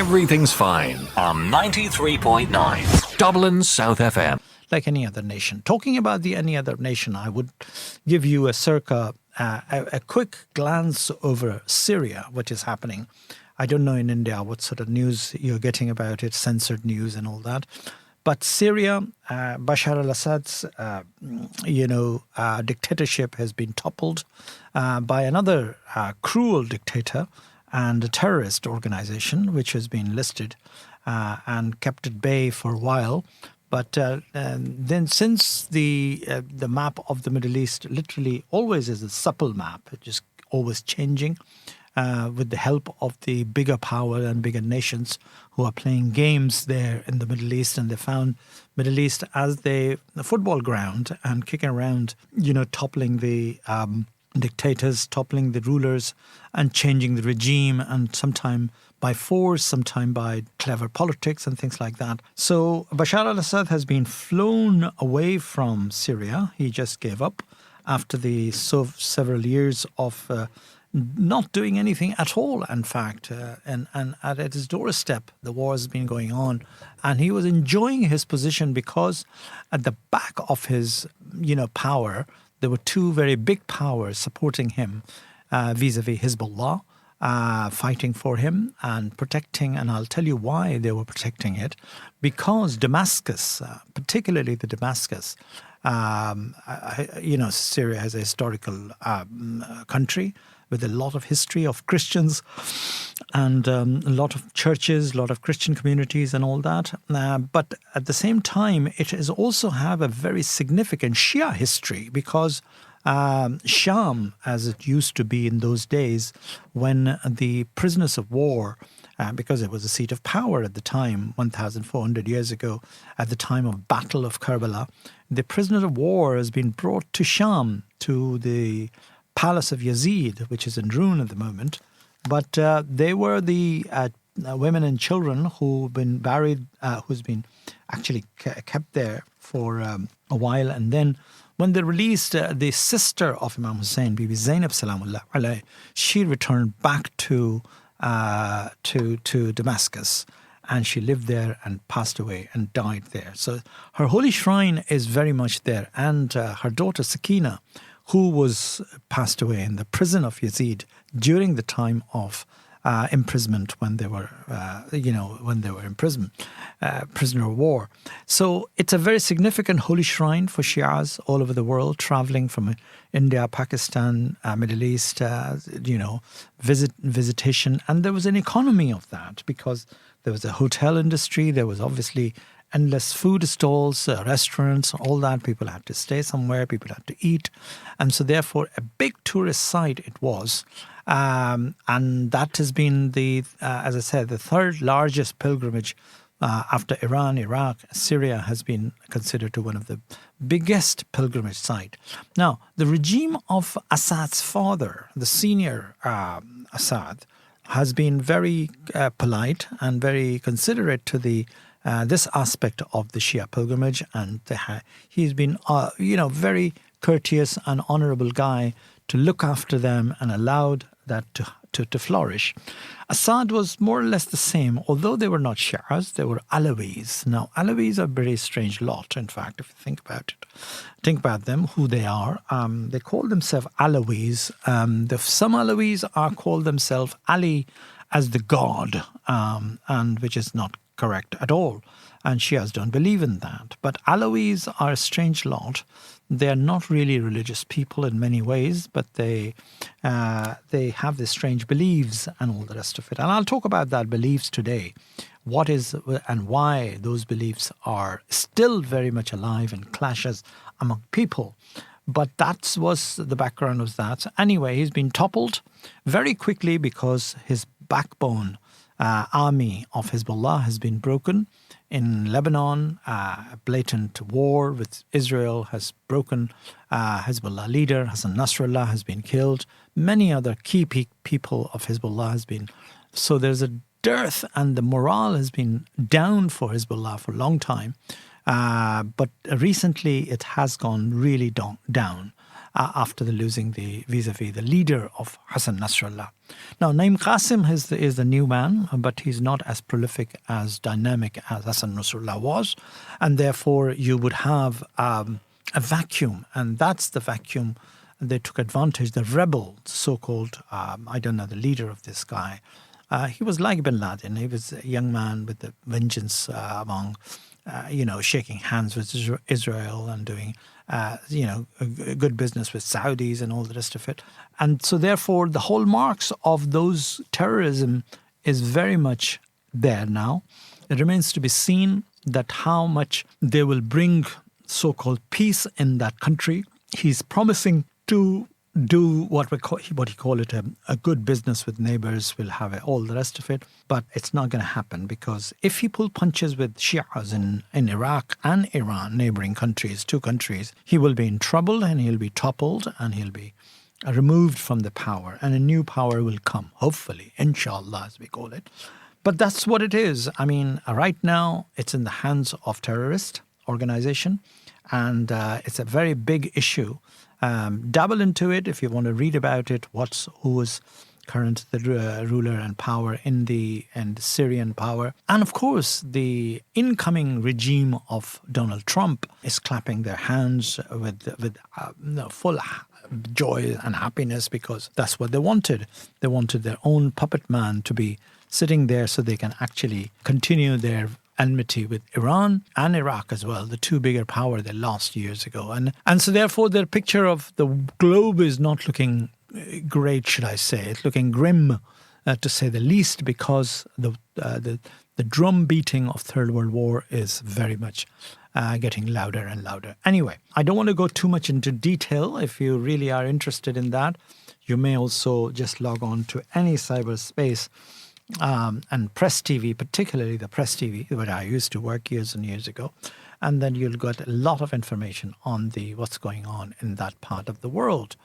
Everything's fine on 93.9 Dublin South FM. Like any other nation. Talking about the any other nation, I would give you a quick glance over Syria, what is happening. I don't know in India what sort of news you're getting about it, censored news and all that. But Syria, Bashar al-Assad's, dictatorship has been toppled by another cruel dictator and a terrorist organization, which has been listed and kept at bay for a while. But then since the map of the Middle East literally always is a supple map, it's just always changing with the help of the bigger power and bigger nations who are playing games there in the Middle East. And they found Middle East as the football ground and kicking around, toppling the dictators, toppling the rulers and changing the regime, and sometime by force, sometime by clever politics and things like that. So Bashar al-Assad has been flown away from Syria. He just gave up after the several years of not doing anything at all, in fact. And at his doorstep, the war has been going on. And he was enjoying his position because at the back of his, power, there were two very big powers supporting him vis-a-vis Hezbollah. Fighting for him and protecting, and I'll tell you why they were protecting it, because Damascus, particularly the Damascus, Syria has a historical country with a lot of history of Christians and a lot of churches, a lot of Christian communities and all that. But at the same time, it is also have a very significant Shia history because Sham, as it used to be in those days, when the prisoners of war, because it was a seat of power at the time, 1,400 years ago, at the time of Battle of Karbala, the prisoner of war has been brought to Sham, to the palace of Yazid, which is in ruin at the moment. But they were the women and children who've been buried, who's been actually kept there for a while, and then when they released the sister of Imam Hussein, Bibi Zainab Salamullah alayh, she returned back to Damascus, and she lived there and passed away and died there. So her holy shrine is very much there, and her daughter Sakina, who was passed away in the prison of Yazid during the time of imprisonment when they were, in prison, prisoner of war. So it's a very significant holy shrine for Shias all over the world, traveling from India, Pakistan, Middle East, visitation. And there was an economy of that because there was a hotel industry. There was obviously endless food stalls, restaurants, all that. People had to stay somewhere. People had to eat. And so therefore, a big tourist site it was. And that has been as I said, the third largest pilgrimage after Iran, Iraq. Syria has been considered to one of the biggest pilgrimage site. Now, the regime of Assad's father, the senior Assad, has been very polite and very considerate to this aspect of the Shia pilgrimage, and he's been, very courteous and honourable guy to look after them and allowed that to flourish. Assad was more or less the same, although they were not Shias, they were Alawis. Now, Alawis are a very strange lot, in fact, if you think about it. Think about them, who they are. They call themselves Alawis. Some Alawis are called themselves Ali as the god, and which is not correct at all. And Shias don't believe in that. But Alawis are a strange lot. They're not really religious people in many ways, but they have these strange beliefs and all the rest of it. And I'll talk about that beliefs today. What is and why those beliefs are still very much alive and clashes among people. But that was the background of that. Anyway, he's been toppled very quickly because his backbone army of Hezbollah has been broken. In Lebanon, a blatant war with Israel has broken. Hezbollah leader Hassan Nasrallah has been killed. Many other key people of Hezbollah has been. So there's a dearth, and the morale has been down for Hezbollah for a long time. But recently it has gone really down. after losing vis-a-vis the leader of Hassan Nasrallah. Now, Naim Qasim is the new man, but he's not as prolific, as dynamic as Hassan Nasrallah was. And therefore, you would have a vacuum. And that's the vacuum they took advantage. The rebel, so-called, I don't know, the leader of this guy, he was like bin Laden. He was a young man with the vengeance among, shaking hands with Israel and doing, a good business with Saudis and all the rest of it. And so therefore, the hallmarks of those terrorism is very much there now. It remains to be seen that how much they will bring so-called peace in that country. He's promising to do what he call it a good business with neighbors, will have all the rest of it. But it's not going to happen, because if he pull punches with Shias in Iraq and Iran, neighboring countries, two countries, he will be in trouble and he'll be toppled and he'll be removed from the power, and a new power will come, hopefully, inshallah, as we call it. But that's what it is. I mean, right now it's in the hands of terrorist organization, and it's a very big issue. Dabble into it if you want to read about it. Who is current the ruler and power in the Syrian power, and of course the incoming regime of Donald Trump is clapping their hands with full joy and happiness, because that's what they wanted. They wanted their own puppet man to be sitting there so they can actually continue their enmity with Iran and Iraq as well, the two bigger power they lost years ago. And so therefore their picture of the globe is not looking great, should I say. It's looking grim, to say the least, because the drum beating of Third World War is very much getting louder and louder. Anyway, I don't want to go too much into detail. If you really are interested in that, you may also just log on to any cyberspace and Press TV, particularly the Press TV, where I used to work years and years ago. And then you'll get a lot of information on what's going on in that part of the world.